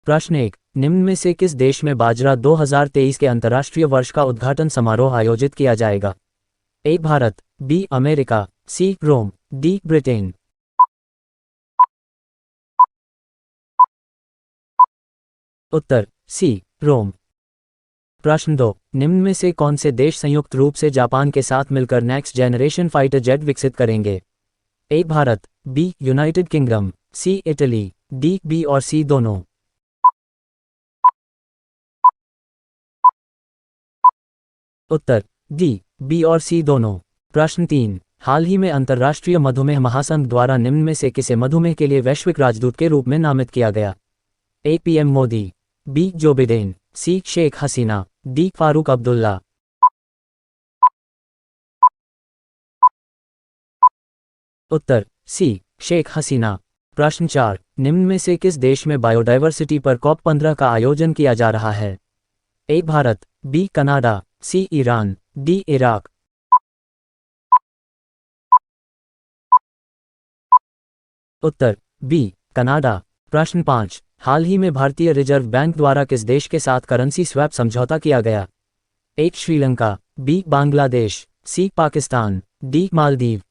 प्रश्न 1। निम्न में से किस देश में बाजरा 2023 के अंतर्राष्ट्रीय वर्ष का उद्घाटन समारोह आयोजित किया जाएगा? ए भारत, बी अमेरिका, सी रोम, डी ब्रिटेन। उत्तर सी रोम। प्रश्न 2। निम्न में से कौन से देश संयुक्त रूप से जापान के साथ मिलकर नेक्स्ट जनरेशन फाइटर जेट विकसित करेंगे? ए Bharat, be united kingdom, C Italy, D B और सी दोनों। उत्तर डी बी और सी दोनों। प्रश्न 3। हाल ही में अंतर्राष्ट्रीय मधुमेह महासंघ द्वारा निम्न में से किसे मधुमेह के लिए वैश्विक राजदूत के रूप में नामित किया गया? A PM Modi, B Joe Biden, C Sheikh Hasina, D Farooq Abdullah. उत्तर सी शेख हसीना। प्रश्न 4। निम्न में से किस देश में बायोडायवर्सिटी पर COP15 का आयोजन किया जा रहा है? ए भारत, बी कनाडा, सी ईरान, डी इराक। उत्तर बी कनाडा। प्रश्न 5। हाल ही में भारतीय रिजर्व बैंक द्वारा किस देश के साथ करेंसी स्वैप समझौता किया गया? ए श्रीलंका, बी बांग्लादेश, सी पाकिस्तान, डी मालदीव।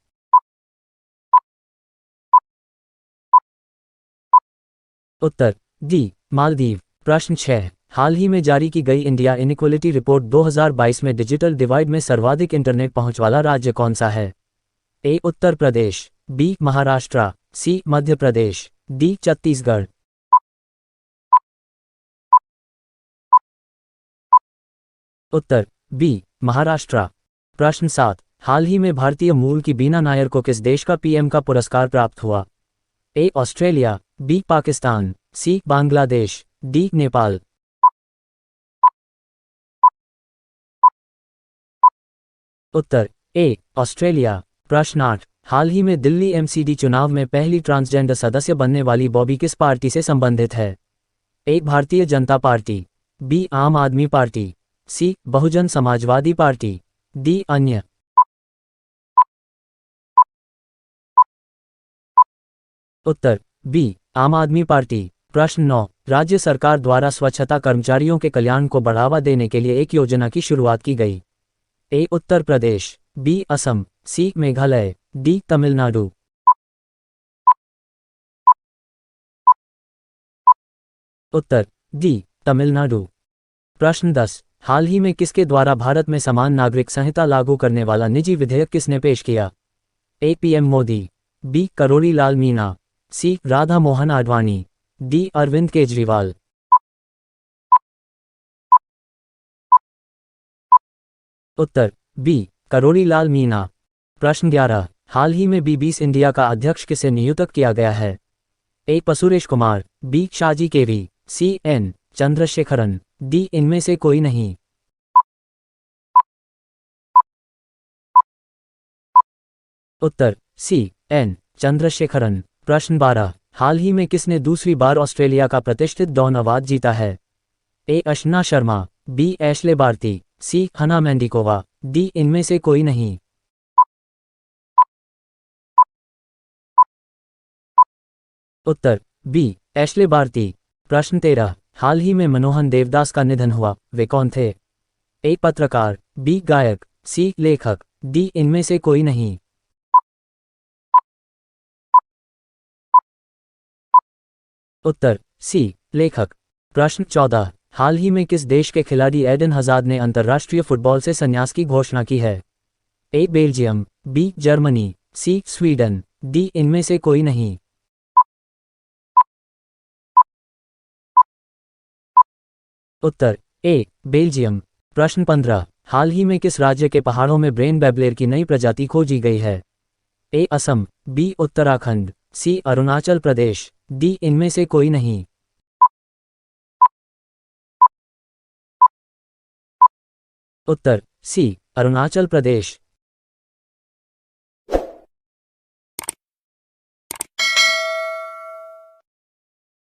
उत्तर डी मालदीव। प्रश्न 6। हाल ही में जारी की गई इंडिया इनइक्वालिटी रिपोर्ट 2022 में डिजिटल डिवाइड में सर्वाधिक इंटरनेट पहुंच वाला राज्य कौन सा है? ए उत्तर प्रदेश, बी महाराष्ट्र, सी मध्य प्रदेश, डी छत्तीसगढ़। उत्तर बी महाराष्ट्र। प्रश्न 7। हाल ही में भारतीय मूल की बीना नायर को किस देश का पीएम का पुरस्कार प्राप्त हुआ? A Australia, B Pakistan, C Bangladesh, D Nepal. उत्तर ए ऑस्ट्रेलिया। प्रश्न 8। हाल ही में दिल्ली एमसीडी चुनाव में पहली ट्रांसजेंडर सदस्य बनने वाली बॉबी किस पार्टी से संबंधित है? ए भारतीय जनता पार्टी, बी आम आदमी पार्टी, सी बहुजन समाजवादी पार्टी, डी अन्य। उत्तर बी आम आदमी पार्टी। प्रश्न 9। राज्य सरकार द्वारा स्वच्छता कर्मचारियों के कल्याण को बढ़ावा देने के लिए एक योजना की शुरुआत की गई। ए उत्तर प्रदेश, बी असम, सी मेघालय, डी तमिलनाडु। उत्तर डी तमिलनाडु। प्रश्न 10। हाल ही में किसके द्वारा भारत में समान नागरिक संहिता लागू करने वाला निजी विधेयक किसने पेश किया? ए पीएम मोदी, बी करोड़ी लाल मीणा, सी राधा मोहन आडवाणी, डी अरविंद केजरीवाल। उत्तर बी करोड़ी लाल मीणा। प्रश्न 11। हाल ही में बीबीस इंडिया का अध्यक्ष किसे नियुक्त किया गया है? ए सुरेश कुमार, बी शाजी केवी, सी एन चंद्रशेखरन, डी इनमें से कोई नहीं। उत्तर सी एन चंद्रशेखरन। प्रश्न 12। हाल ही में किसने दूसरी बार ऑस्ट्रेलिया का प्रतिष्ठित डॉन अवार्ड जीता है? ए अशना शर्मा, बी एशले बार्ती, सी हना मेंडिकोवा, डी इनमें से कोई नहीं। उत्तर बी एशले बार्ती। प्रश्न 13। हाल ही में मनोहन देवदास का निधन हुआ, वे कौन थे? ए पत्रकार, बी गायक, सी लेखक, डी इनमें से कोई नहीं। उत्तर सी लेखक। प्रश्न 14। हाल ही में किस देश के खिलाड़ी एडन हजार्ड ने अंतर्राष्ट्रीय फुटबॉल से संन्यास की घोषणा की है? ए बेल्जियम, बी जर्मनी, सी स्वीडन, डी इनमें से कोई नहीं। उत्तर ए बेल्जियम। प्रश्न 15। हाल ही में किस राज्य के पहाड़ों में ब्रेन बैबलर की नई प्रजाति खोजी गई है? ए असम, बी उत्तराखंड, सी अरुणाचल प्रदेश, डी इनमें से कोई नहीं। उत्तर सी अरुणाचल प्रदेश।